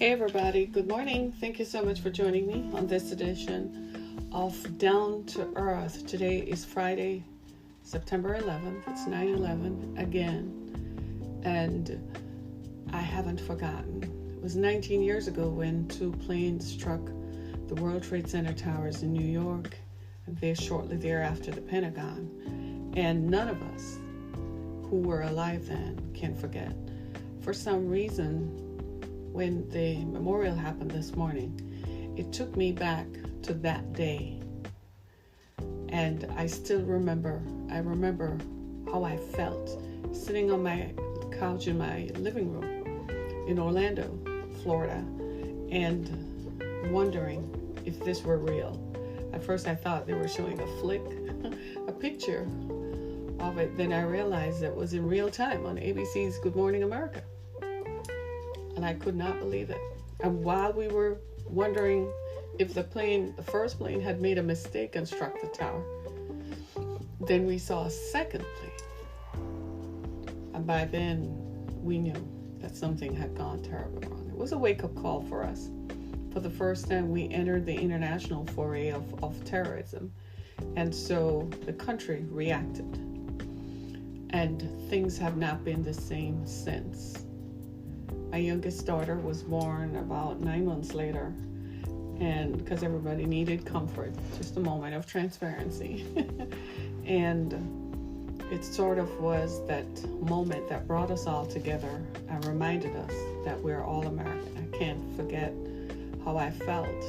Hey everybody, good morning. Thank you so much for joining me on this edition of Down to Earth. Today is Friday, September 11th. It's 9/11 again. And I haven't forgotten. It was 19 years ago when two planes struck the World Trade Center towers in New York, and very shortly thereafter the Pentagon. And none of us who were alive then can forget. For some reason, when the memorial happened this morning, it took me back to that day. And I still remember, how I felt sitting on my couch in my living room in Orlando, Florida, and wondering if this were real. At first I thought they were showing a flick, a picture of it. Then I realized it was in real time on ABC's Good Morning America. And I could not believe it. And while we were wondering if the first plane had made a mistake and struck the tower, then we saw a second plane. And by then, we knew that something had gone terribly wrong. It was a wake-up call for us. For the first time, we entered the international foray of terrorism. And so the country reacted. And things have not been the same since. My youngest daughter was born about 9 months later, and because everybody needed comfort, just a moment of transparency. And it sort of was that moment that brought us all together and reminded us that we're all American. I can't forget how I felt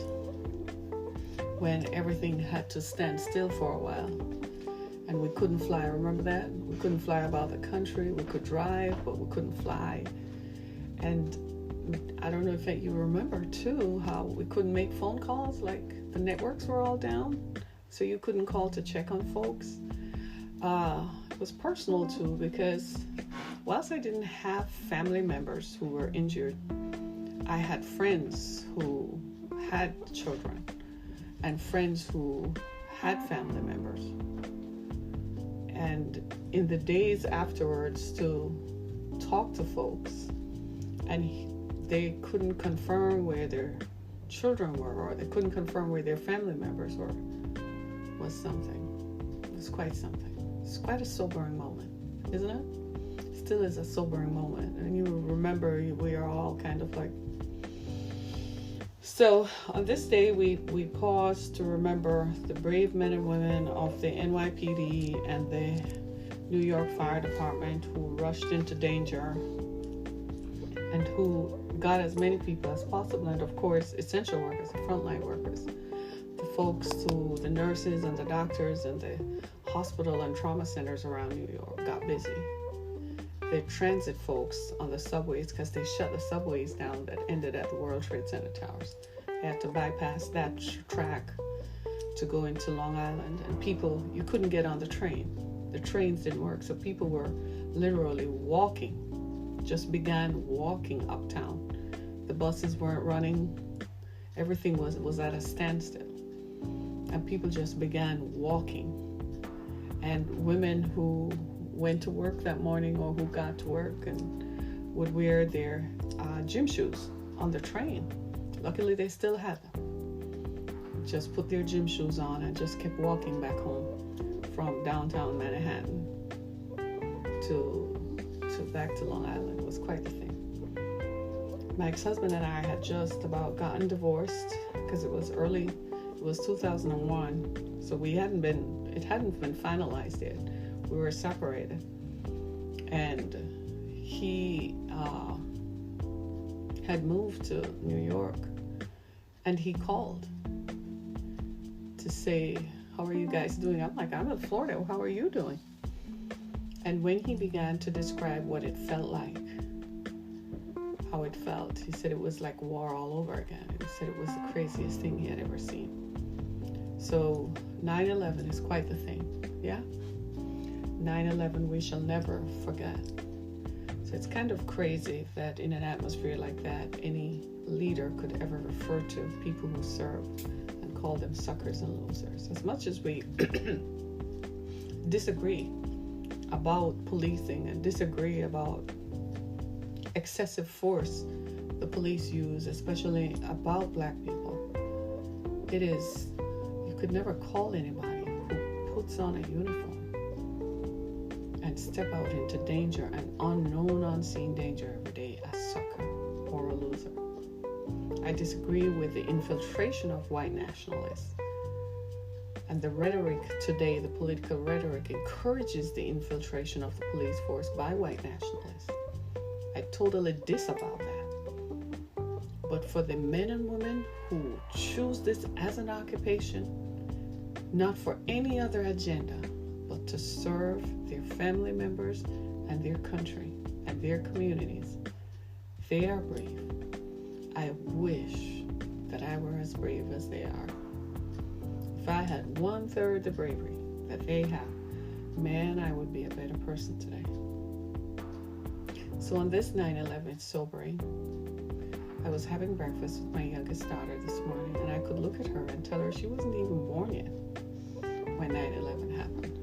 when everything had to stand still for a while and we couldn't fly. Remember that? We couldn't fly about the country. We could drive, but we couldn't fly. And I don't know if you remember too how we couldn't make phone calls, like the networks were all down, so you couldn't call to check on folks. It was personal too, because whilst I didn't have family members who were injured, I had friends who had children and friends who had family members. And in the days afterwards to talk to folks, and they couldn't confirm where their children were, or they couldn't confirm where their family members were, was something. It was quite something. It's quite a sobering moment, isn't it? It still is a sobering moment. And you remember we are all kind of like... So on this day, we pause to remember the brave men and women of the NYPD and the New York Fire Department who rushed into danger and who got as many people as possible, and of course, essential workers, the frontline workers, the folks the nurses and the doctors and the hospital and trauma centers around New York got busy. The transit folks on the subways, because they shut the subways down that ended at the World Trade Center towers. They had to bypass that track to go into Long Island, and people, you couldn't get on the train. The trains didn't work, so people were literally just began walking uptown. The buses weren't running. Everything was at a standstill. And people just began walking. And women who went to work that morning or who got to work and would wear their gym shoes on the train. Luckily, they still had them. Just put their gym shoes on and just kept walking back home from downtown Manhattan to back to Long Island. It was quite the thing. My ex-husband and I had just about gotten divorced because it was 2001, so it hadn't been finalized yet. We were separated, and he had moved to New York, and he called to say, "How are you guys doing?" I'm like, "I'm in Florida. How are you doing?" And when he began to describe what it felt like, how it felt, he said it was like war all over again. He said it was the craziest thing he had ever seen. So 9/11 is quite the thing, yeah? 9/11 we shall never forget. So it's kind of crazy that in an atmosphere like that, any leader could ever refer to people who served and call them suckers and losers. As much as we disagree about policing and disagree about excessive force the police use, especially about black people, it is, you could never call anybody who puts on a uniform and step out into danger, an unknown, unseen danger every day, a sucker or a loser. I disagree with the infiltration of white nationalists. And the rhetoric today, the political rhetoric, encourages the infiltration of the police force by white nationalists. I totally disavow that. But for the men and women who choose this as an occupation, not for any other agenda, but to serve their family members and their country and their communities, they are brave. I wish that I were as brave as they are. If I had 1/3 the bravery that they have, man, I would be a better person today. So on this 9/11 sobering, I was having breakfast with my youngest daughter this morning, and I could look at her and tell her she wasn't even born yet when 9/11 happened.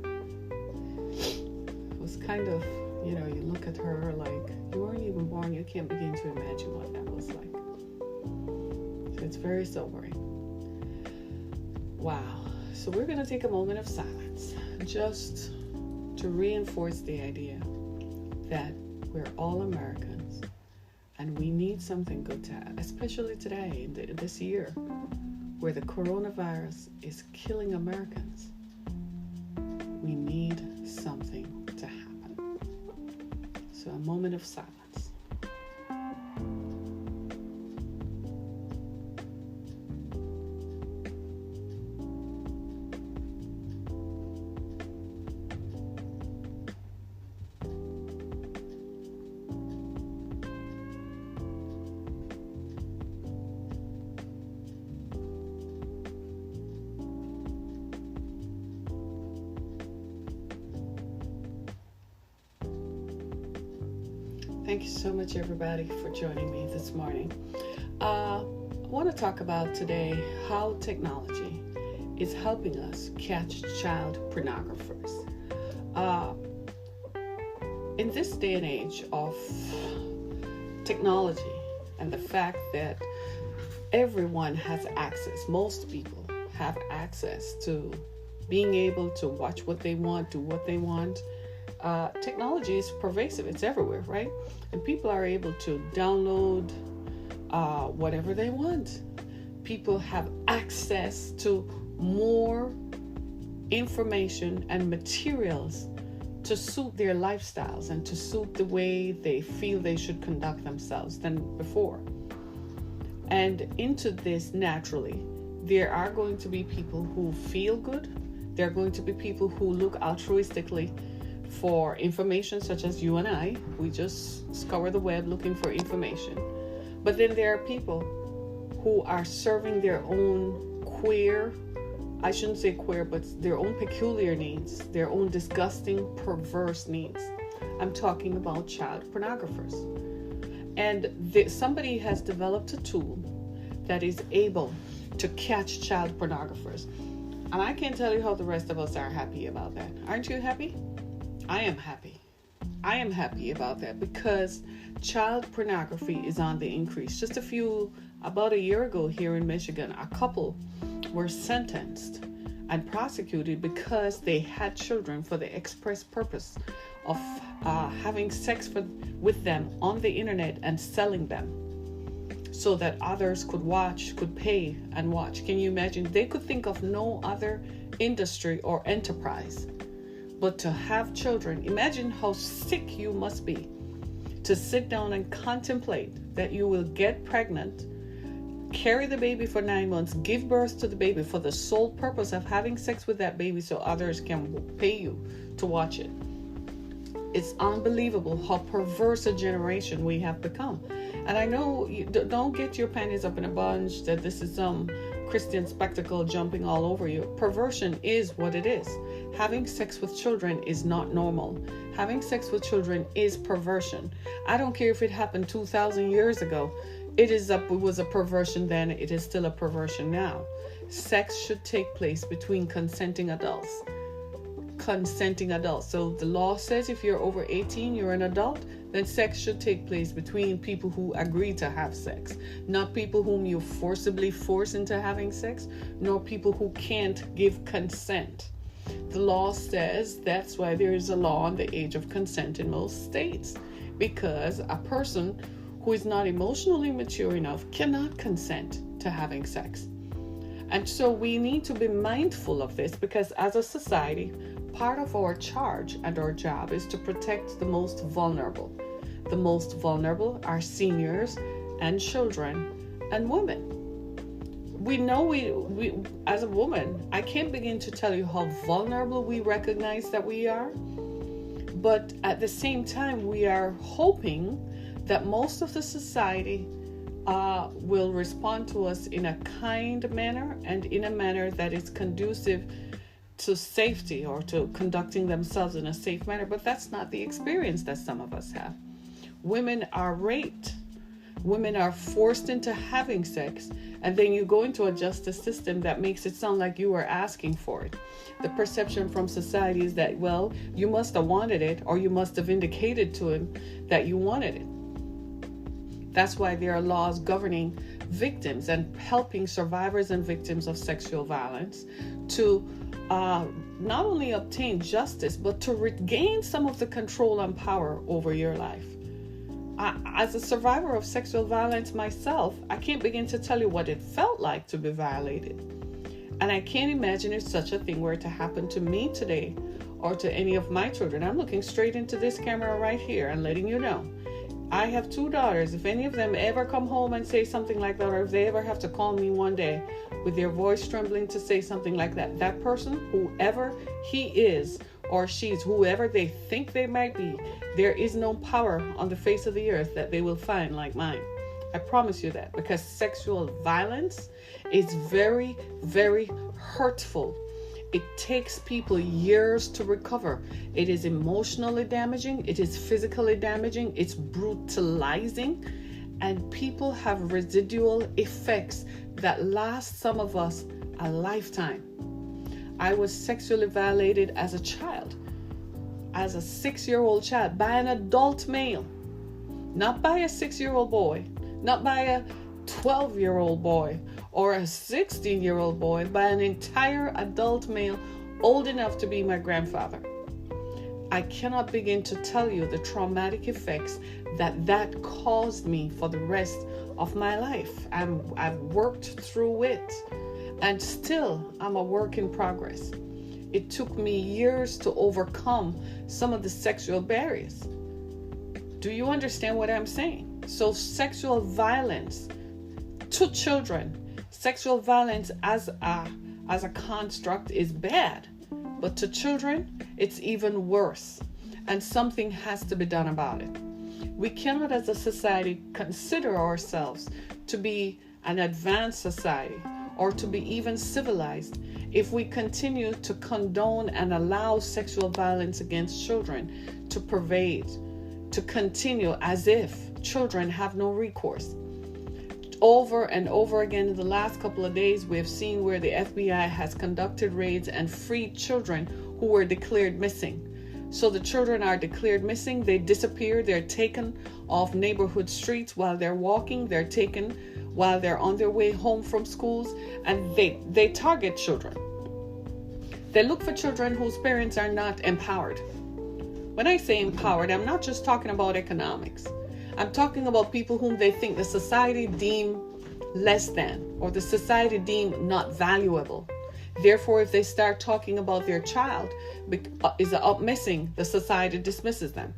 It was kind of, you look at her like, you weren't even born, you can't begin to imagine what that was like. So it's very sobering. Wow. So we're going to take a moment of silence just to reinforce the idea that we're all Americans and we need something good to have, especially today, in this year, where the coronavirus is killing Americans. We need something to happen. So a moment of silence. Thank you so much, everybody, for joining me this morning. I want to talk about today how technology is helping us catch child pornographers. In this day and age of technology and the fact that everyone has access, most people have access to being able to watch what they want, do what they want. Technology is pervasive. It's everywhere, right? And people are able to download whatever they want. People have access to more information and materials to suit their lifestyles and to suit the way they feel they should conduct themselves than before. And into this, naturally, there are going to be people who feel good. There are going to be people who look altruistically for information, such as you and I. We just scour the web looking for information. But then there are people who are serving their own I shouldn't say queer, but their own peculiar needs, their own disgusting, perverse needs. I'm talking about child pornographers. And somebody has developed a tool that is able to catch child pornographers. And I can't tell you how the rest of us are happy about that. Aren't you happy? I am happy. I am happy about that because child pornography is on the increase. About a year ago here in Michigan, a couple were sentenced and prosecuted because they had children for the express purpose of having sex with them on the internet and selling them so that others could pay and watch. Can you imagine? They could think of no other industry or enterprise but to have children. Imagine how sick you must be to sit down and contemplate that you will get pregnant, carry the baby for 9 months, give birth to the baby for the sole purpose of having sex with that baby so others can pay you to watch it. It's unbelievable how perverse a generation we have become. And I know, don't get your panties up in a bunch that this is some Christian spectacle jumping all over you. Perversion is what it is. Having sex with children is not normal. Having sex with children is perversion. I don't care if it happened 2,000 years ago. It was a perversion then. It is still a perversion now. Sex should take place between consenting adults. consenting adults. So the law says if you're over 18, you're an adult, then sex should take place between people who agree to have sex, not people whom you forcibly force into having sex, nor people who can't give consent. The law says that's why there is a law on the age of consent in most states, because a person who is not emotionally mature enough cannot consent to having sex. And so we need to be mindful of this, because as a society, part of our charge and our job is to protect the most vulnerable. The most vulnerable are seniors and children and women. We know we as a woman, I can't begin to tell you how vulnerable we recognize that we are. But at the same time, we are hoping that most of the society will respond to us in a kind manner and in a manner that is conducive to safety or to conducting themselves in a safe manner. But that's not the experience that some of us have. Women are raped. Women are forced into having sex, and then you go into a justice system that makes it sound like you were asking for it. The perception from society is that, well, you must have wanted it, or you must have indicated to him that you wanted it. That's why there are laws governing victims and helping survivors and victims of sexual violence to not only obtain justice, but to regain some of the control and power over your life. As a survivor of sexual violence myself, I can't begin to tell you what it felt like to be violated. And I can't imagine if such a thing were to happen to me today or to any of my children. I'm looking straight into this camera right here and letting you know. I have 2 daughters. If any of them ever come home and say something like that, or if they ever have to call me one day with their voice trembling to say something like that, that person, whoever he is, or she's, whoever they think they might be, there is no power on the face of the earth that they will find like mine. I promise you that, because sexual violence is very, very hurtful. It takes people years to recover. It is emotionally damaging. It is physically damaging. It's brutalizing. And people have residual effects that last some of us a lifetime. I was sexually violated as a child, as a 6-year-old child, by an adult male, not by a 6-year-old boy, not by a 12-year-old boy or a 16-year-old boy, by an entire adult male old enough to be my grandfather. I cannot begin to tell you the traumatic effects that caused me for the rest of my life. I've worked through it. And still, I'm a work in progress. It took me years to overcome some of the sexual barriers. Do you understand what I'm saying? So sexual violence to children, sexual violence as a construct is bad. But to children, it's even worse. And something has to be done about it. We cannot, as a society, consider ourselves to be an advanced society, or to be even civilized, if we continue to condone and allow sexual violence against children to pervade, to continue as if children have no recourse. Over and over again in the last couple of days, we have seen where the FBI has conducted raids and freed children who were declared missing. So the children are declared missing, they disappear, they're taken off neighborhood streets while they're walking, they're taken while they're on their way home from schools, and they target children. They look for children whose parents are not empowered. When I say empowered, I'm not just talking about economics. I'm talking about people whom they think the society deem less than, or the society deem not valuable. Therefore, if they start talking about their child is up missing, the society dismisses them.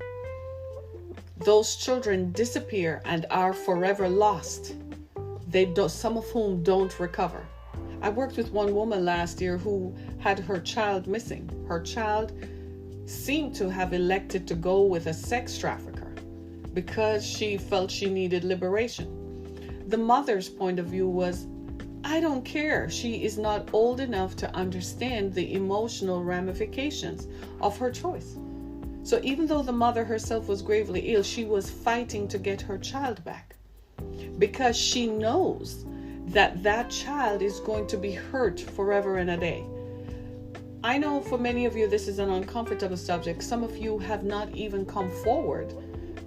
Those children disappear and are forever lost. Some of whom don't recover. I worked with one woman last year who had her child missing. Her child seemed to have elected to go with a sex trafficker because she felt she needed liberation. The mother's point of view was, I don't care. She is not old enough to understand the emotional ramifications of her choice. So even though the mother herself was gravely ill, she was fighting to get her child back, because she knows that child is going to be hurt forever and a day. I know for many of you this is an uncomfortable subject. Some of you have not even come forward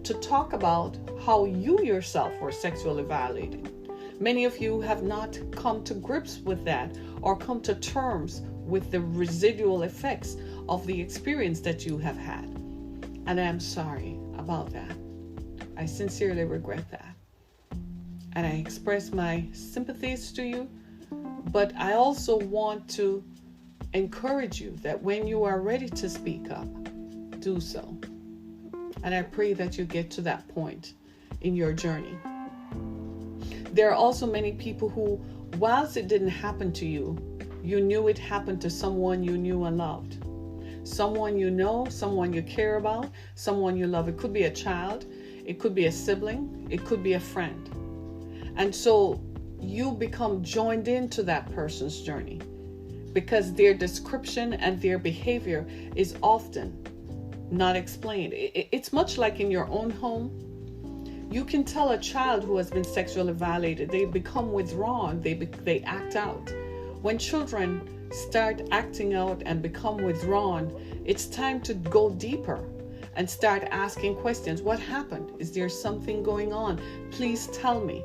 to talk about how you yourself were sexually violated. Many of you have not come to grips with that or come to terms with the residual effects of the experience that you have had. And I'm sorry about that. I sincerely regret that. And I express my sympathies to you, but I also want to encourage you that when you are ready to speak up, do so. And I pray that you get to that point in your journey. There are also many people who, whilst it didn't happen to you, you knew it happened to someone you knew and loved. Someone you know, someone you care about, someone you love. It could be a child, it could be a sibling, it could be a friend. And so you become joined into that person's journey because their description and their behavior is often not explained. It's much like in your own home. You can tell a child who has been sexually violated, they become withdrawn, they act out. When children start acting out and become withdrawn, it's time to go deeper and start asking questions. What happened? Is there something going on? Please tell me.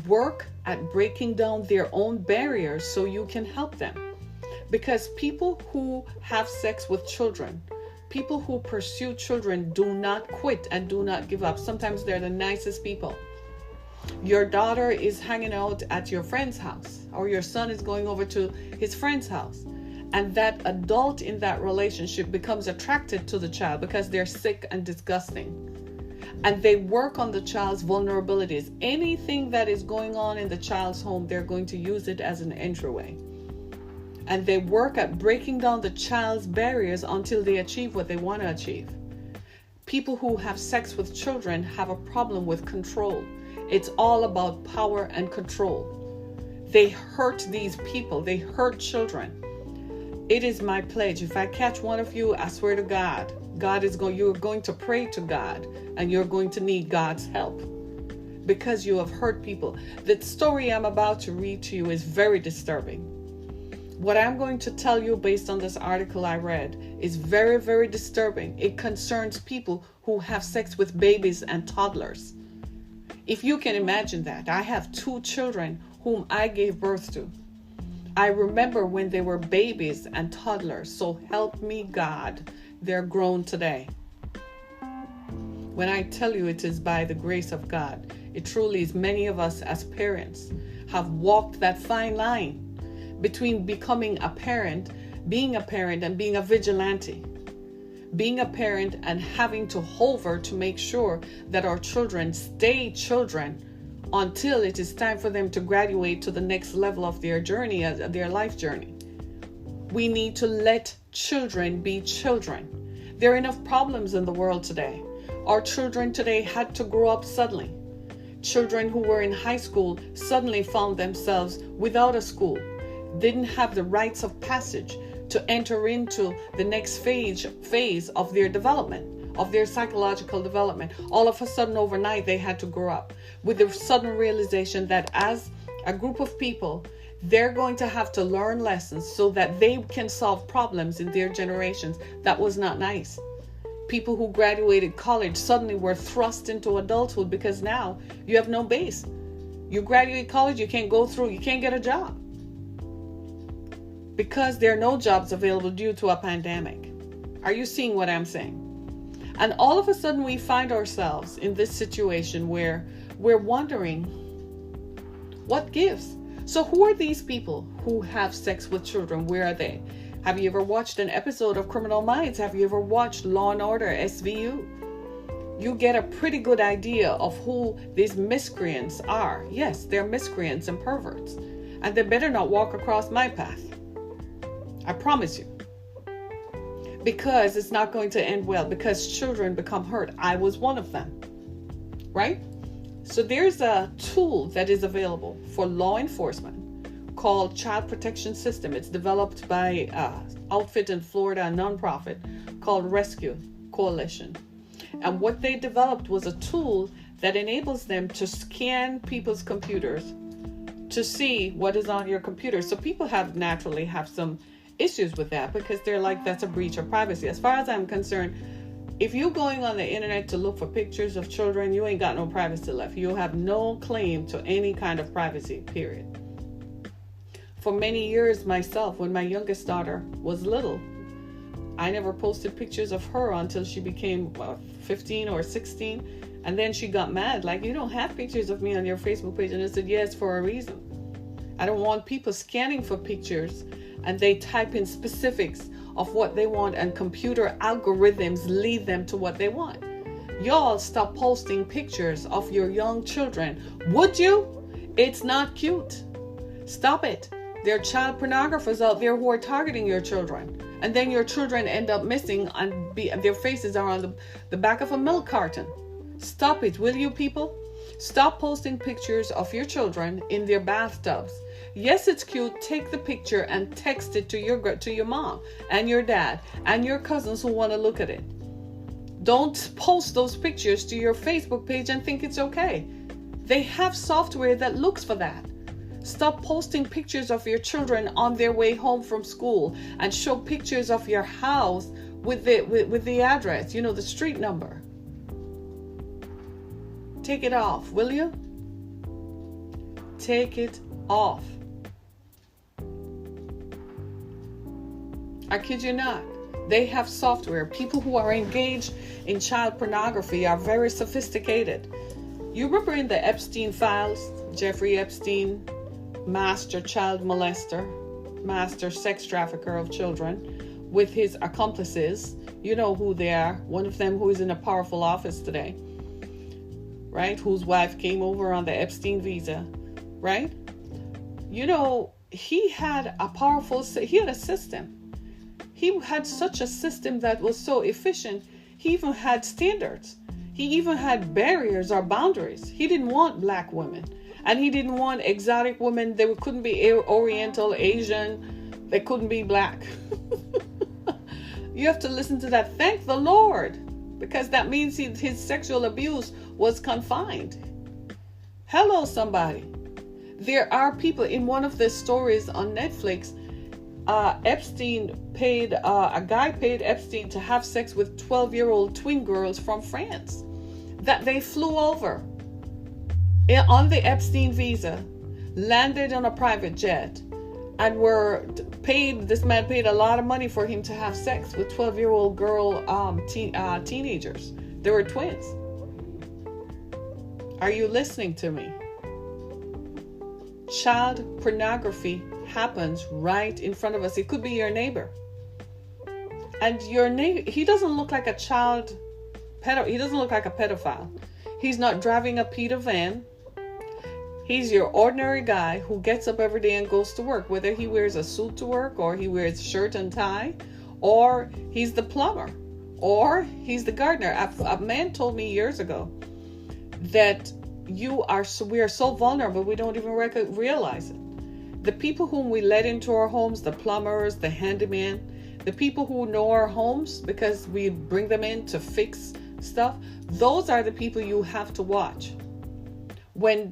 Work at breaking down their own barriers so you can help them. Because people who have sex with children, people who pursue children do not quit and do not give up. Sometimes they're the nicest people. Your daughter is hanging out at your friend's house, or your son is going over to his friend's house. And that adult in that relationship becomes attracted to the child because they're sick and disgusting. And they work on the child's vulnerabilities. Anything that is going on in the child's home, they're going to use it as an entryway. And they work at breaking down the child's barriers until they achieve what they want to achieve. People who have sex with children have a problem with control. It's all about power and control. They hurt these people. They hurt children. It is my pledge. If I catch one of you, I swear to God, you're going to pray to God and you're going to need God's help because you have hurt people. The story I'm about to read to you is very disturbing. What I'm going to tell you based on this article I read is very, very disturbing. It concerns people who have sex with babies and toddlers. If you can imagine that, I have 2 children whom I gave birth to. I remember when they were babies and toddlers, so help me God, they're grown today. When I tell you it is by the grace of God, it truly is. Many of us as parents have walked that fine line between becoming a parent, being a parent, and being a vigilante. Being a parent and having to hover to make sure that our children stay children until it is time for them to graduate to the next level of their journey, their life journey. We need to let children be children. There are enough problems in the world today. Our children today had to grow up suddenly. Children who were in high school suddenly found themselves without a school, didn't have the rites of passage to enter into the next phase of their development, of their psychological development. All of a sudden, overnight, they had to grow up with the sudden realization that as a group of people, they're going to have to learn lessons so that they can solve problems in their generations. That was not nice. People who graduated college suddenly were thrust into adulthood because now you have no base. You graduate college, you can't go through, you can't get a job because there are no jobs available due to a pandemic. Are you seeing what I'm saying? And all of a sudden we find ourselves in this situation where we're wondering, what gives? So who are these people who have sex with children? Where are they? Have you ever watched an episode of Criminal Minds? Have you ever watched Law and Order SVU? You get a pretty good idea of who these miscreants are. Yes, they're miscreants and perverts. And they better not walk across my path. I promise you. Because it's not going to end well. Because children become hurt. I was one of them. Right? So there's a tool that is available for law enforcement called Child Protection System. It's developed by an outfit in Florida, a nonprofit called Rescue Coalition. And what they developed was a tool that enables them to scan people's computers to see what is on your computer. So people naturally have some issues with that because they're like, that's a breach of privacy. As far as I'm concerned, if you're going on the internet to look for pictures of children, you ain't got no privacy left. You have no claim to any kind of privacy, period. For many years myself, when my youngest daughter was little, I never posted pictures of her until she became 15 or 16. And then she got mad, like, you don't have pictures of me on your Facebook page. And I said, yes, for a reason. I don't want people scanning for pictures and they type in specifics of what they want, and computer algorithms lead them to what they want. Y'all stop posting pictures of your young children. Would you? It's not cute. Stop it. There are child pornographers out there who are targeting your children. And then your children end up missing and their faces are on the back of a milk carton. Stop it, will you people? Stop posting pictures of your children in their bathtubs. Yes, it's cute. Take the picture and text it to your mom and your dad and your cousins who want to look at it. Don't post those pictures to your Facebook page and think it's okay. They have software that looks for that. Stop posting pictures of your children on their way home from school and show pictures of your house with the address, the street number. Take it off, will you? Take it off. I kid you not. They have software. People who are engaged in child pornography are very sophisticated. You remember in the Epstein files, Jeffrey Epstein, master child molester, master sex trafficker of children, with his accomplices. You know who they are. One of them who is in a powerful office today, right? Whose wife came over on the Epstein visa, right? He had a system. He had such a system that was so efficient. He even had standards. He even had barriers or boundaries. He didn't want black women. And he didn't want exotic women. They couldn't be Oriental, Asian. They couldn't be black. You have to listen to that. Thank the Lord. Because that means his sexual abuse was confined. Hello, somebody. There are people in one of the stories on Netflix. A guy paid Epstein to have sex with 12-year-old twin girls from France that they flew over on the Epstein visa, landed on a private jet, and this man paid a lot of money for him to have sex with 12-year-old girl teenagers. They were twins. Are you listening to me? Child pornography happens right in front of us. It could be your neighbor. And your neighbor, he doesn't look like a he doesn't look like a pedophile. He's not driving a Peter van. He's your ordinary guy who gets up every day and goes to work, whether he wears a suit to work or he wears shirt and tie, or he's the plumber, or he's the gardener. A man told me years ago that we are so vulnerable we don't even realize it. The people whom we let into our homes, the plumbers, the handyman, the people who know our homes because we bring them in to fix stuff, those are the people you have to watch. When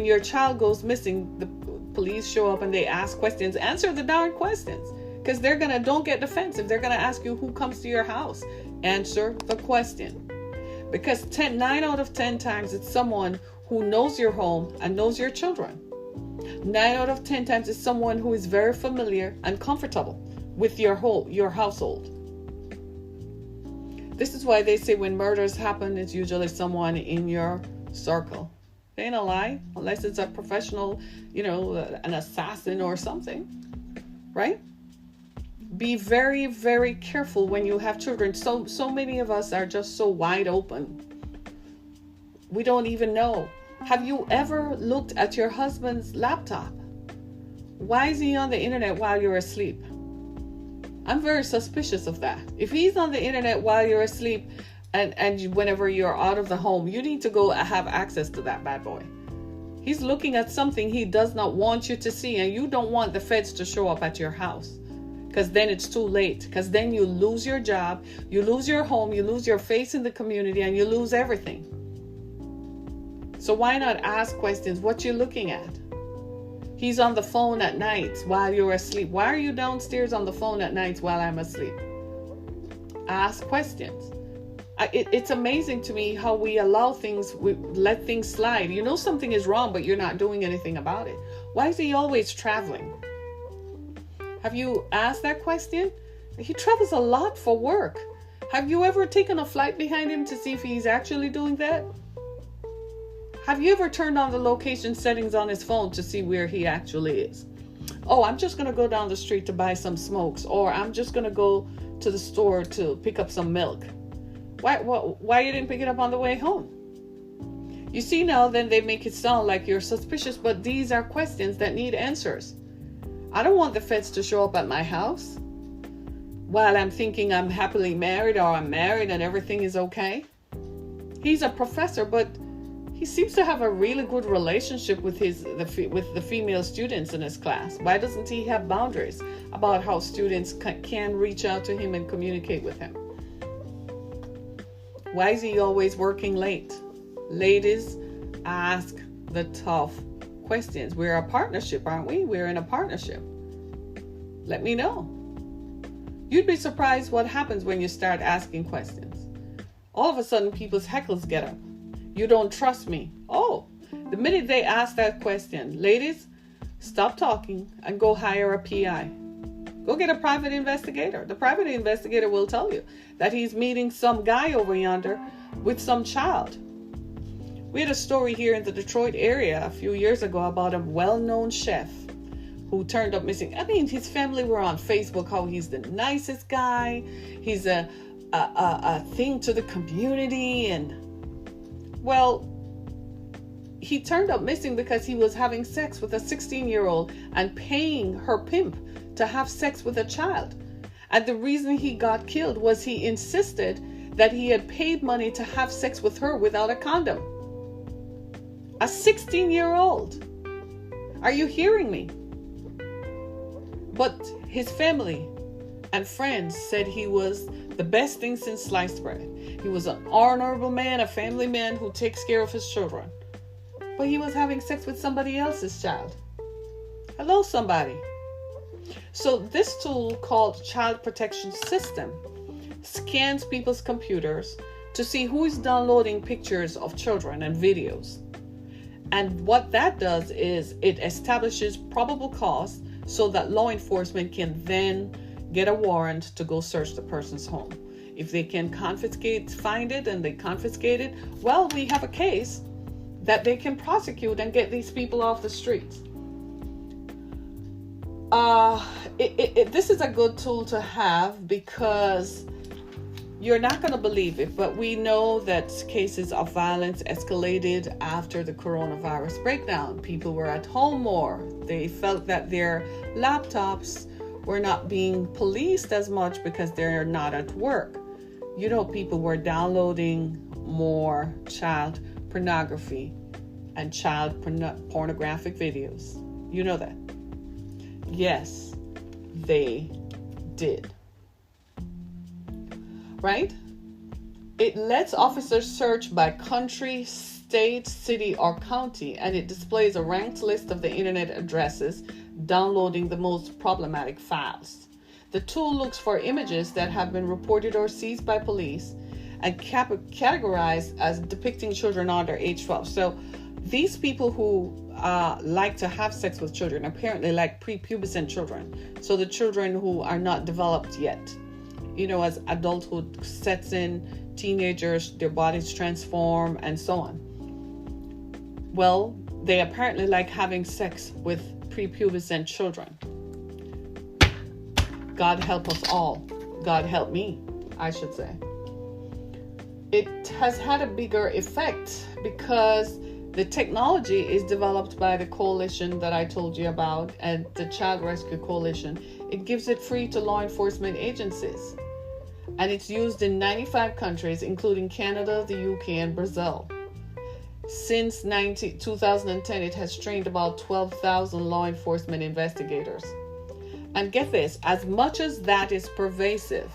your child goes missing, the police show up and they ask questions. Answer the darn questions, because don't get defensive. They're gonna ask you who comes to your house. Answer the question, because 9 out of 10 times it's someone who knows your home and knows your children. 9 out of 10 times it's someone who is very familiar and comfortable with your household. This is why they say when murders happen, it's usually someone in your circle. They ain't a lie, unless it's a professional, an assassin or something, right? Be very, very careful when you have children. So many of us are just so wide open. We don't even know. Have you ever looked at your husband's laptop? Why is he on the internet while you're asleep? I'm very suspicious of that. If he's on the internet while you're asleep and whenever you're out of the home, you need to go have access to that bad boy. He's looking at something he does not want you to see, and you don't want the feds to show up at your house, because then it's too late. Because then you lose your job, you lose your home, you lose your face in the community, and you lose everything. So why not ask questions? What you looking at? He's on the phone at night while you're asleep. Why are you downstairs on the phone at night while I'm asleep? Ask questions. It's amazing to me how we let things slide. You know something is wrong, but you're not doing anything about it. Why is he always traveling? Have you asked that question? He travels a lot for work. Have you ever taken a flight behind him to see if he's actually doing that? Have you ever turned on the location settings on his phone to see where he actually is? Oh, I'm just going to go down the street to buy some smokes, or I'm just going to go to the store to pick up some milk. Why you didn't pick it up on the way home? You see, now then they make it sound like you're suspicious, but these are questions that need answers. I don't want the feds to show up at my house while I'm thinking I'm happily married, or I'm married and everything is okay. He's a professor, but he seems to have a really good relationship with the female students in his class. Why doesn't he have boundaries about how students can reach out to him and communicate with him? Why is he always working late? Ladies, ask the tough questions. We're a partnership, aren't we? We're in a partnership. Let me know. You'd be surprised what happens when you start asking questions. All of a sudden, people's heckles get up. You don't trust me. Oh, the minute they ask that question, ladies, stop talking and go hire a PI. Go get a private investigator. The private investigator will tell you that he's meeting some guy over yonder with some child. We had a story here in the Detroit area a few years ago about a well-known chef who turned up missing. I mean, his family were on Facebook, how he's the nicest guy. He's a thing to the community. And, well, he turned up missing because he was having sex with a 16-year-old and paying her pimp to have sex with a child. And the reason he got killed was he insisted that he had paid money to have sex with her without a condom. A 16-year-old. Are you hearing me? But his family and friends said he was the best thing since sliced bread. He was an honorable man, a family man who takes care of his children. But he was having sex with somebody else's child. Hello, somebody. So this tool called Child Protection System scans people's computers to see who is downloading pictures of children and videos. And what that does is it establishes probable cause so that law enforcement can then get a warrant to go search the person's home. If they can find it and they confiscate it, well, we have a case that they can prosecute and get these people off the streets. This is a good tool to have because you're not going to believe it, but we know that cases of violence escalated after the coronavirus breakdown. People were at home more. They felt that their laptops were not being policed as much because they're not at work. You know, people were downloading more child pornography and child pornographic videos. You know that. Yes, they did. Right? It lets officers search by country, state, city, or county, and it displays a ranked list of the internet addresses downloading the most problematic files. The tool looks for images that have been reported or seized by police and categorized as depicting children under age 12. So these people who like to have sex with children apparently like prepubescent children. So the children who are not developed yet. You know, as adulthood sets in, teenagers, their bodies transform and so on. Well, they apparently like having sex with prepubescent children. God help us all. God help me, I should say. It has had a bigger effect because the technology is developed by the coalition that I told you about and the Child Rescue Coalition. It gives it free to law enforcement agencies. And it's used in 95 countries, including Canada, the UK, and Brazil. Since 2010, it has trained about 12,000 law enforcement investigators. And get this, as much as that is pervasive,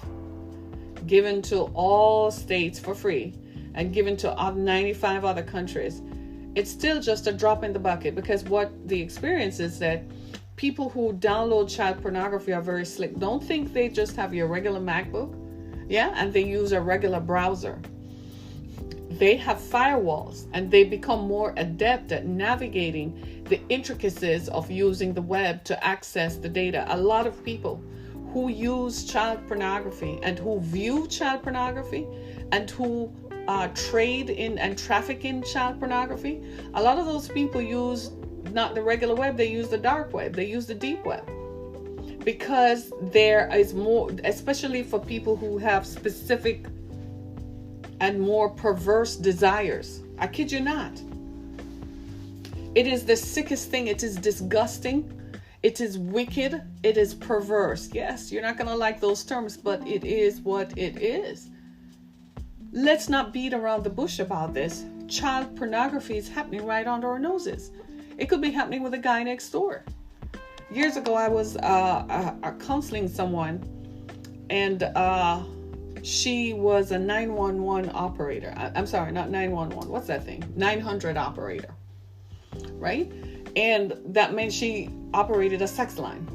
given to all states for free, and given to 95 other countries, it's still just a drop in the bucket, because what the experience is that people who download child pornography are very slick. Don't think they just have your regular MacBook, and they use a regular browser. They have firewalls, and they become more adept at navigating the intricacies of using the web to access the data. A lot of people who use child pornography and who view child pornography and who trade in and traffic in child pornography, a lot of those people use not the regular web, they use the dark web, they use the deep web. Because there is more, especially for people who have specific and more perverse desires. I kid you not. It is the sickest thing. It is disgusting. It is wicked. It is perverse. Yes, you're not going to like those terms, but it is what it is. Let's not beat around the bush about this. Child pornography is happening right under our noses. It could be happening with a guy next door. Years ago, I was counseling someone, and she was a 911 operator. I'm sorry, not 911. What's that thing? 900 operator, right? And that meant she operated a sex line.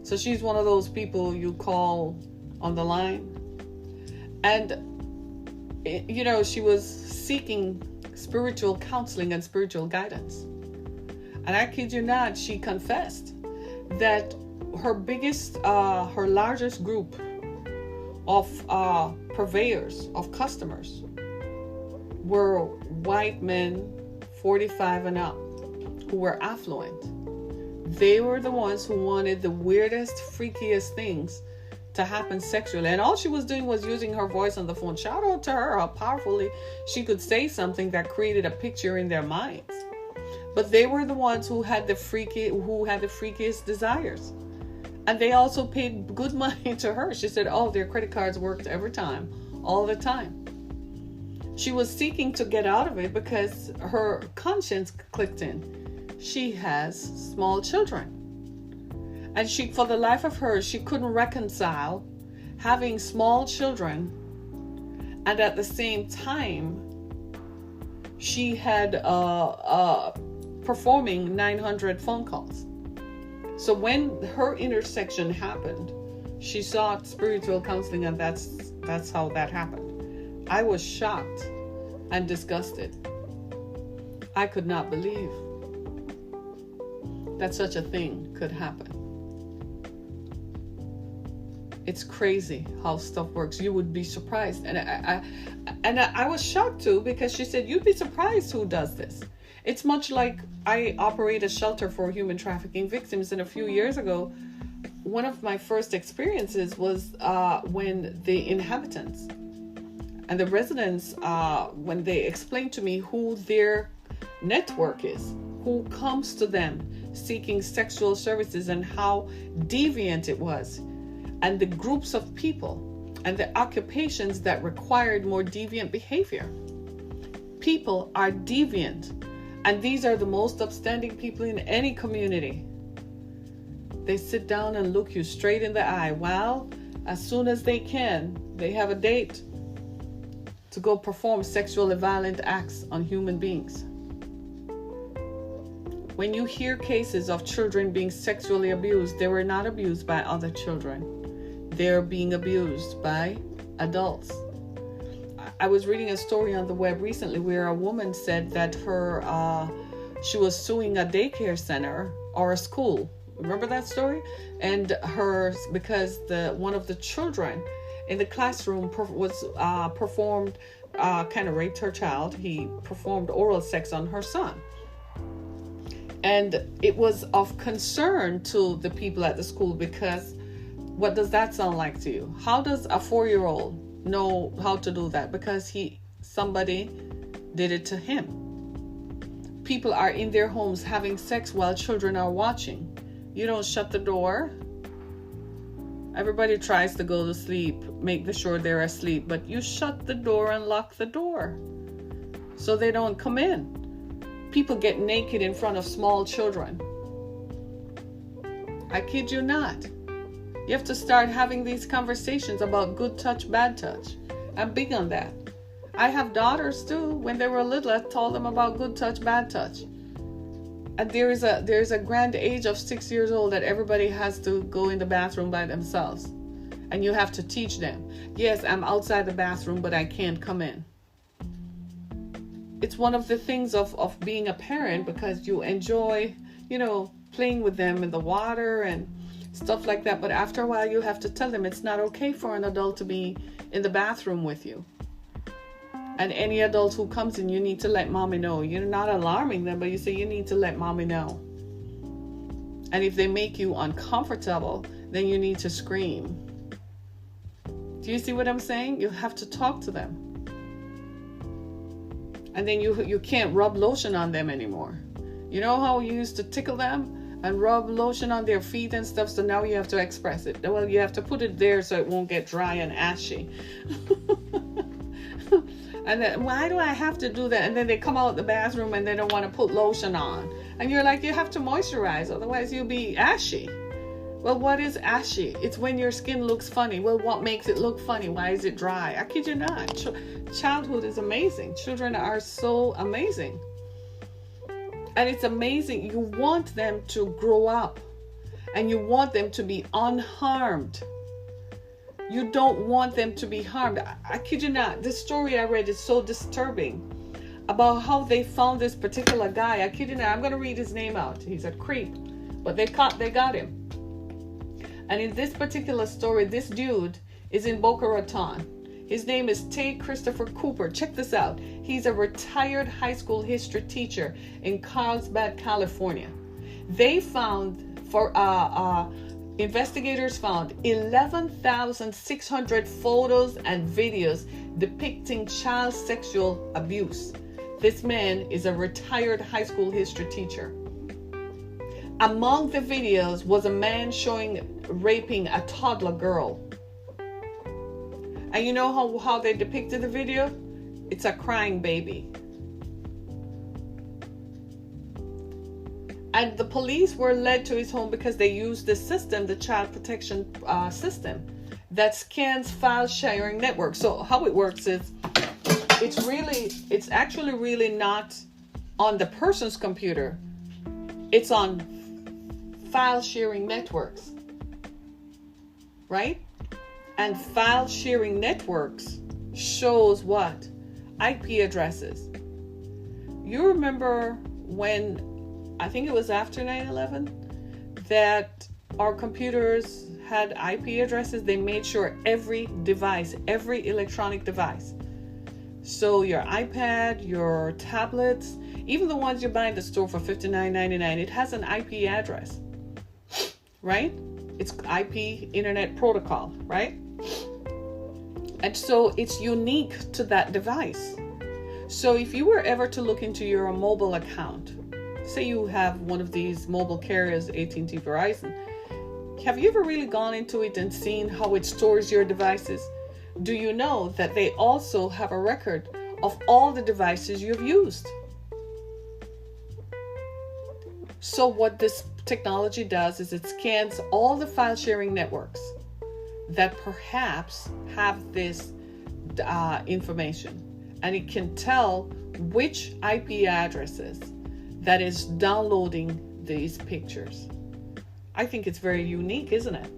So she's one of those people you call on the line. And, she was seeking spiritual counseling and spiritual guidance. And I kid you not, she confessed that her largest group of purveyors, of customers, were white men 45 and up who were affluent. They were the ones who wanted the weirdest, freakiest things to happen sexually. And all she was doing was using her voice on the phone. Shout out to her how powerfully she could say something that created a picture in their minds. But they were the ones who had the freakiest desires. And they also paid good money to her. She said, their credit cards worked every time, all the time. She was seeking to get out of it because her conscience clicked in. She has small children. And for the life of her, she couldn't reconcile having small children. And at the same time, she had performing 900 phone calls. So when her intersection happened, she sought spiritual counseling, and that's how that happened. I was shocked and disgusted. I could not believe that such a thing could happen. It's crazy how stuff works. You would be surprised. And I was shocked too, because she said, you'd be surprised who does this. It's much like I operate a shelter for human trafficking victims. And a few years ago, one of my first experiences was when the inhabitants and the residents, when they explained to me who their network is, who comes to them seeking sexual services, and how deviant it was, and the groups of people and the occupations that required more deviant behavior. People are deviant. And these are the most upstanding people in any community. They sit down and look you straight in the eye. Well, as soon as they can, they have a date to go perform sexually violent acts on human beings. When you hear cases of children being sexually abused, they were not abused by other children. They're being abused by adults. I was reading a story on the web recently where a woman said that she was suing a daycare center or a school. Remember that story? And because one of the children in the classroom performed kind of raped her child. He performed oral sex on her son. And it was of concern to the people at the school, because what does that sound like to you? How does a 4-year-old know how to do that? Because somebody did it to him. People are in their homes having sex while children are watching. You don't shut the door. Everybody tries to go to sleep, make sure they're asleep, but you shut the door and lock the door so they don't come in. People get naked in front of small children. I kid you not. You have to start having these conversations about good touch, bad touch. I'm big on that. I have daughters too. When they were little, I told them about good touch, bad touch. And there is a grand age of 6 years old that everybody has to go in the bathroom by themselves. And you have to teach them. Yes, I'm outside the bathroom, but I can't come in. It's one of the things of being a parent, because you enjoy, playing with them in the water and stuff like that. But after a while, you have to tell them it's not okay for an adult to be in the bathroom with you. And any adult who comes in, you need to let mommy know. You're not alarming them, but you say you need to let mommy know. And if they make you uncomfortable, then you need to scream. Do you see what I'm saying? You have to talk to them. And then you can't rub lotion on them anymore. You know how you used to tickle them and rub lotion on their feet and stuff? So now you have to express it. Well, you have to put it there so it won't get dry and ashy. And then, why do I have to do that? And then they come out the bathroom and they don't want to put lotion on. And you're like, you have to moisturize, otherwise you'll be ashy. Well, what is ashy? It's when your skin looks funny. Well, what makes it look funny? Why is it dry? I kid you not. Childhood is amazing. Children are so amazing. And it's amazing. You want them to grow up. And you want them to be unharmed. You don't want them to be harmed. I kid you not. This story I read is so disturbing about how they found this particular guy. I kid you not. I'm going to read his name out. He's a creep. But they got him. And in this particular story, this dude is in Boca Raton. His name is Tay Christopher Cooper. Check this out. He's a retired high school history teacher in Carlsbad, California. They found, investigators found 11,600 photos and videos depicting child sexual abuse. This man is a retired high school history teacher. Among the videos was a man raping a toddler girl. And you know how they depicted the video? It's a crying baby. And the police were led to his home because they used this system, the child protection system, that scans file sharing network. So how it works is, it's actually really not on the person's computer. It's on file sharing networks, right? And file sharing networks shows what? IP addresses. You remember when, I think it was after 9/11, that our computers had IP addresses? They made sure every device, every electronic device. So your iPad, your tablets, even the ones you buy in the store for $59.99, it has an IP address, right? It's IP, Internet Protocol, right? And so it's unique to that device. So if you were ever to look into your mobile account, say you have one of these mobile carriers, AT&T, Verizon, have you ever really gone into it and seen how it stores your devices? Do you know that they also have a record of all the devices you've used? So what this technology does is it scans all the file sharing networks that perhaps have this information, and it can tell which IP addresses that is downloading these pictures. I think it's very unique, isn't it?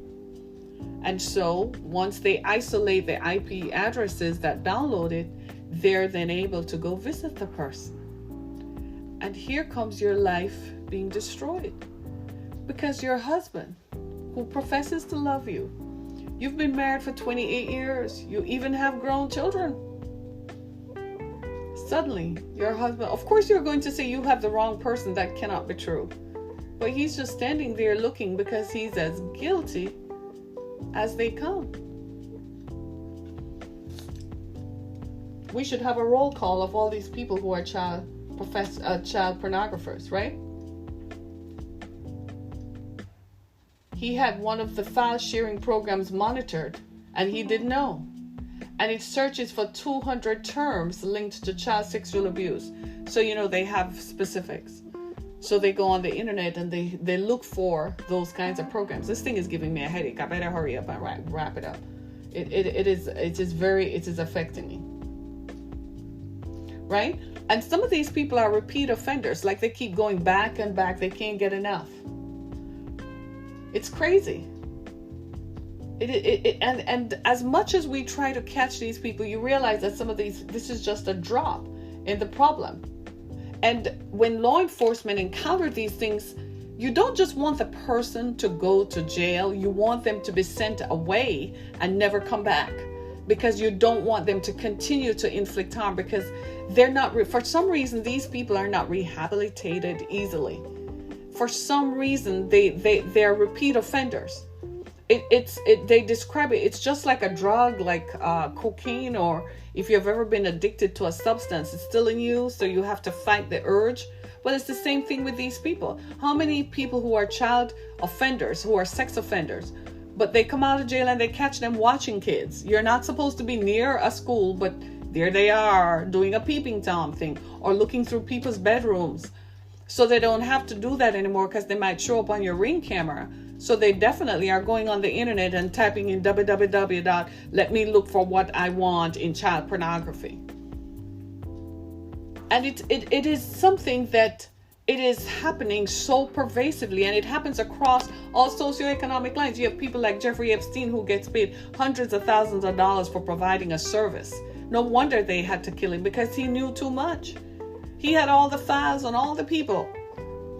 And so once they isolate the IP addresses that download it, they're then able to go visit the person. And here comes your life being destroyed because your husband, who professes to love you, you've been married for 28 years, you even have grown children. Suddenly, your husband, of course you're going to say you have the wrong person. That cannot be true. But he's just standing there looking because he's as guilty as they come. We should have a roll call of all these people who are child pornographers, right? He had one of the file sharing programs monitored, and he didn't know. And it searches for 200 terms linked to child sexual abuse. So, they have specifics. So they go on the internet and they look for those kinds of programs. This thing is giving me a headache. I better hurry up and wrap it up. It is affecting me. right? And some of these people are repeat offenders. Like they keep going back and back. They can't get enough. It's crazy. And as much as we try to catch these people, you realize that some of this is just a drop in the problem. And when law enforcement encounter these things, you don't just want the person to go to jail. You want them to be sent away and never come back, because you don't want them to continue to inflict harm, because they're not, for some reason, these people are not rehabilitated easily. For some reason, they're repeat offenders. They describe it, it's just like a drug, like cocaine, or if you've ever been addicted to a substance, it's still in you, so you have to fight the urge. Well, it's the same thing with these people. How many people who are child offenders, who are sex offenders, but they come out of jail and they catch them watching kids? You're not supposed to be near a school, but there they are doing a peeping Tom thing, or looking through people's bedrooms. So they don't have to do that anymore, because they might show up on your Ring camera. So they definitely are going on the internet and typing in www. Let me look for what I want in child pornography. And it is something that it is happening so pervasively, and it happens across all socioeconomic lines. You have people like Jeffrey Epstein, who gets paid hundreds of thousands of dollars for providing a service. No wonder they had to kill him, because he knew too much. He had all the files on all the people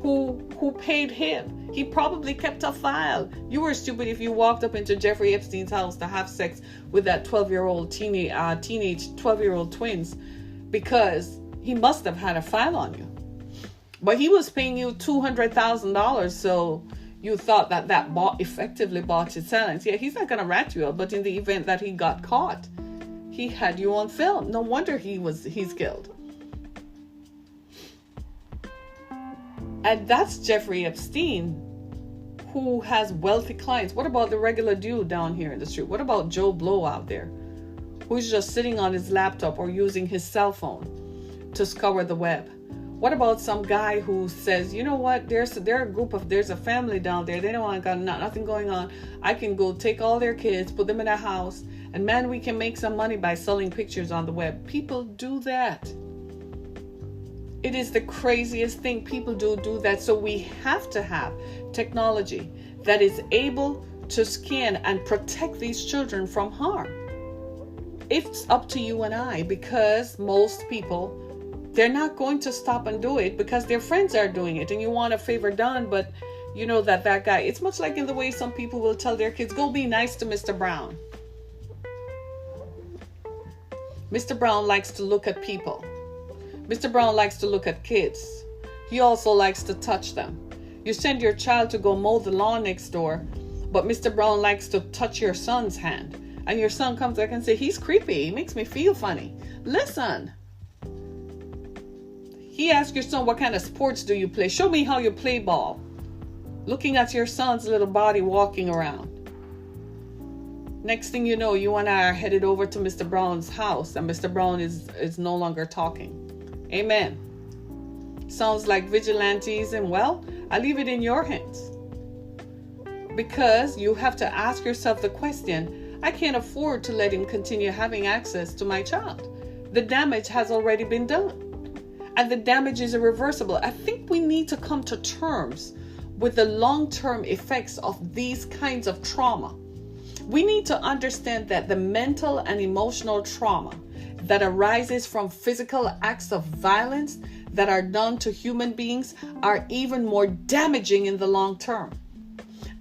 who paid him. He probably kept a file. You were stupid if you walked up into Jeffrey Epstein's house to have sex with that 12-year-old teenage 12-year-old twins, because he must have had a file on you. But he was paying you $200,000, so you thought that effectively bought his silence. Yeah, he's not going to rat you out, but in the event that he got caught, he had you on film. No wonder he's killed. And that's Jeffrey Epstein, who has wealthy clients. What about the regular dude down here in the street? What about Joe Blow out there, who's just sitting on his laptop or using his cell phone to scour the web? What about some guy who says, you know what, there's a family down there, they don't want nothing going on. I can go take all their kids, put them in a house, and man, we can make some money by selling pictures on the web. People do that. It is the craziest thing. People do that. So we have to have technology that is able to scan and protect these children from harm. It's up to you and I, because most people, they're not going to stop and do it because their friends are doing it, and you want a favor done, but you know that guy. It's much like in the way some people will tell their kids, go be nice to Mr. Brown. Mr. Brown likes to look at people. Mr. Brown likes to look at kids. He also likes to touch them. You send your child to go mow the lawn next door, but Mr. Brown likes to touch your son's hand. And your son comes back and says, he's creepy. He makes me feel funny. Listen. He asks your son, what kind of sports do you play? Show me how you play ball. Looking at your son's little body walking around. Next thing you know, you and I are headed over to Mr. Brown's house, and Mr. Brown is no longer talking. Amen. Sounds like vigilantes, and well, I leave it in your hands. Because you have to ask yourself the question, I can't afford to let him continue having access to my child. The damage has already been done. And the damage is irreversible. I think we need to come to terms with the long-term effects of these kinds of trauma. We need to understand that the mental and emotional trauma that arises from physical acts of violence that are done to human beings are even more damaging in the long term.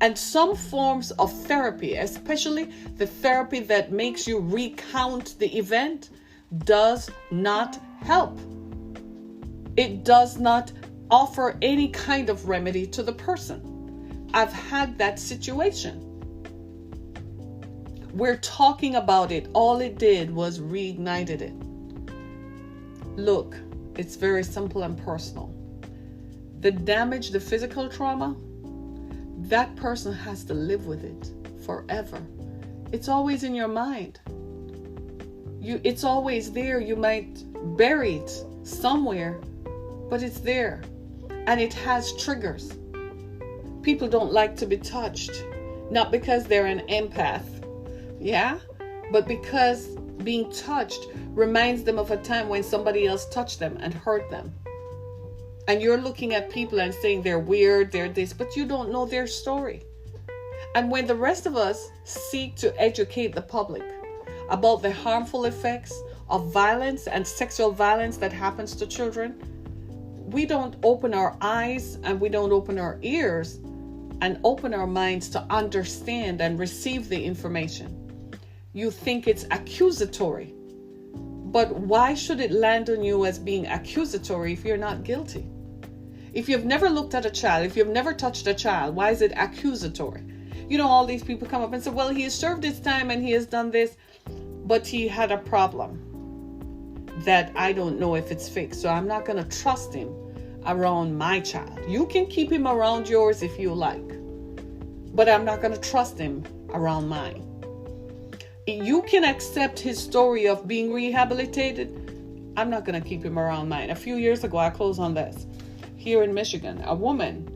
And some forms of therapy, especially the therapy that makes you recount the event, does not help. It does not offer any kind of remedy to the person. I've had that situation. We're talking about it. All it did was reignited it. Look, it's very simple and personal. The damage, the physical trauma, that person has to live with it forever. It's always in your mind. It's always there. You might bury it somewhere, but it's there. And it has triggers. People don't like to be touched. Not because they're an empath. Yeah, but because Being touched reminds them of a time when somebody else touched them and hurt them. And you're looking at people and saying they're weird, they're this, but you don't know their story. And when the rest of us seek to educate the public about the harmful effects of violence and sexual violence that happens to children, we don't open our eyes and we don't open our ears and open our minds to understand and receive the information. You think it's accusatory, but why should it land on you as being accusatory if you're not guilty? If you've never looked at a child, if you've never touched a child, why is it accusatory? You know, all these people come up and say, well, he has served his time and he has done this, but he had a problem that I don't know if it's fixed, so I'm not going to trust him around my child. You can keep him around yours if you like, but I'm not going to trust him around mine. You can accept his story of being rehabilitated. I'm not going to keep him around mine. A few years ago, I close on this. Here in Michigan, a woman,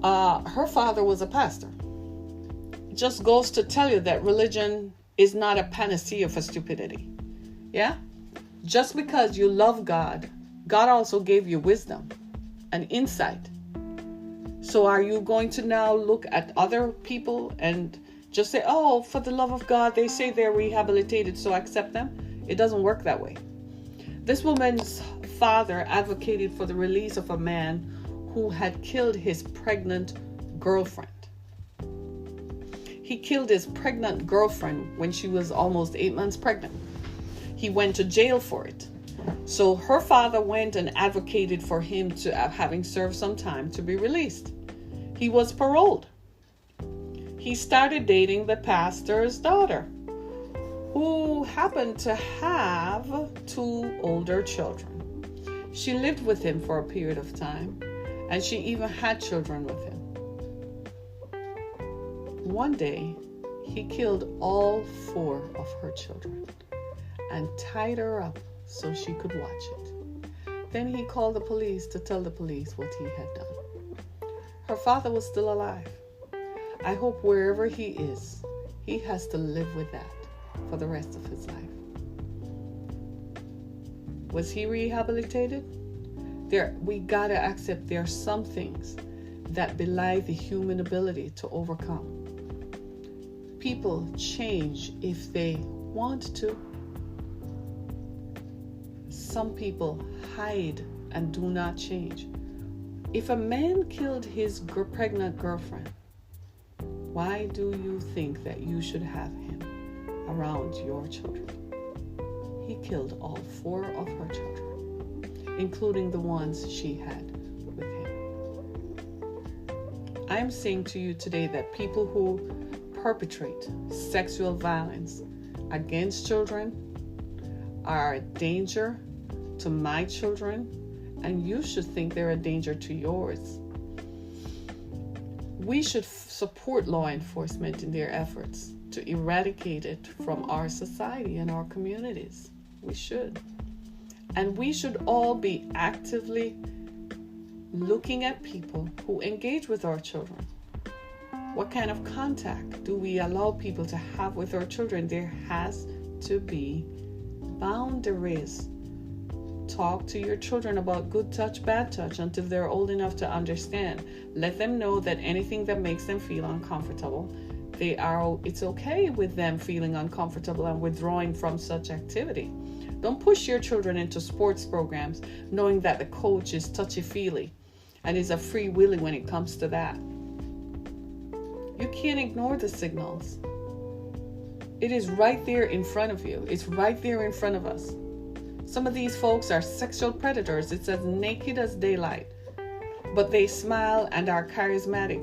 her father was a pastor. It just goes to tell you that religion is not a panacea for stupidity. Yeah? Just because you love God, God also gave you wisdom and insight. So are you going to now look at other people and just say, oh, for the love of God, they say they're rehabilitated, so accept them? It doesn't work that way. This woman's father advocated for the release of a man who had killed his pregnant girlfriend. He killed his pregnant girlfriend when she was almost 8 months pregnant. He went to jail for it. So her father went and advocated for him to, having served some time, to be released. He was paroled. He started dating the pastor's daughter, who happened to have 2 older children. She lived with him for a period of time, and she even had children with him. One day, he killed all 4 of her children and tied her up so she could watch it. Then he called the police to tell the police what he had done. Her father was still alive. I hope wherever he is, he has to live with that for the rest of his life. Was he rehabilitated? We gotta accept there are some things that belie the human ability to overcome. People change if they want to. Some people hide and do not change. If a man killed his pregnant girlfriend, why do you think that you should have him around your children? He killed all 4 of her children, including the ones she had with him. I am saying to you today that people who perpetrate sexual violence against children are a danger to my children, and you should think they're a danger to yours. We should support law enforcement in their efforts to eradicate it from our society and our communities. We should. And we should all be actively looking at people who engage with our children. What kind of contact do we allow people to have with our children? There has to be boundaries. Talk to your children about good touch, bad touch until they're old enough to understand. Let them know that anything that makes them feel uncomfortable, it's okay with them feeling uncomfortable and withdrawing from such activity. Don't push your children into sports programs knowing that the coach is touchy-feely and is a free willy when it comes to that. You can't ignore the signals. It is right there in front of you. It's right there in front of us. Some of these folks are sexual predators. It's as naked as daylight, but they smile and are charismatic.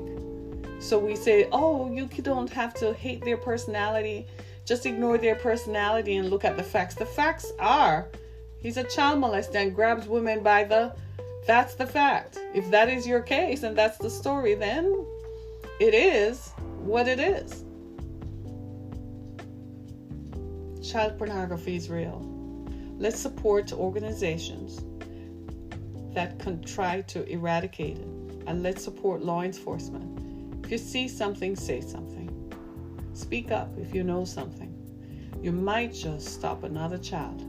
So we say, oh, you don't have to hate their personality. Just ignore their personality and look at the facts. The facts are, he's a child molester and grabs women that's the fact. If that is your case and that's the story, then it is what it is. Child pornography is real. Let's support organizations that can try to eradicate it. And let's support law enforcement. If you see something, say something. Speak up if you know something. you might just stop another child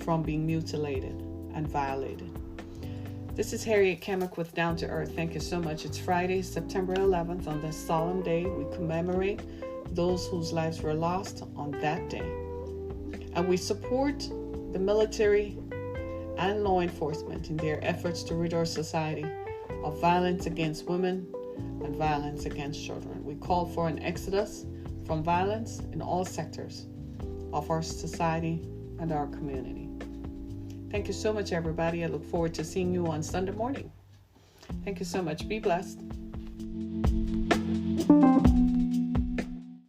from being mutilated and violated. This is Harriet Kemick with Down to Earth. Thank you so much. It's Friday, September 11th. On this solemn day, we commemorate those whose lives were lost on that day. And we support the military and law enforcement in their efforts to rid our society of violence against women and violence against children. We call for an exodus from violence in all sectors of our society and our community. Thank you so much, everybody. I look forward to seeing you on Sunday morning. Thank you so much. Be blessed.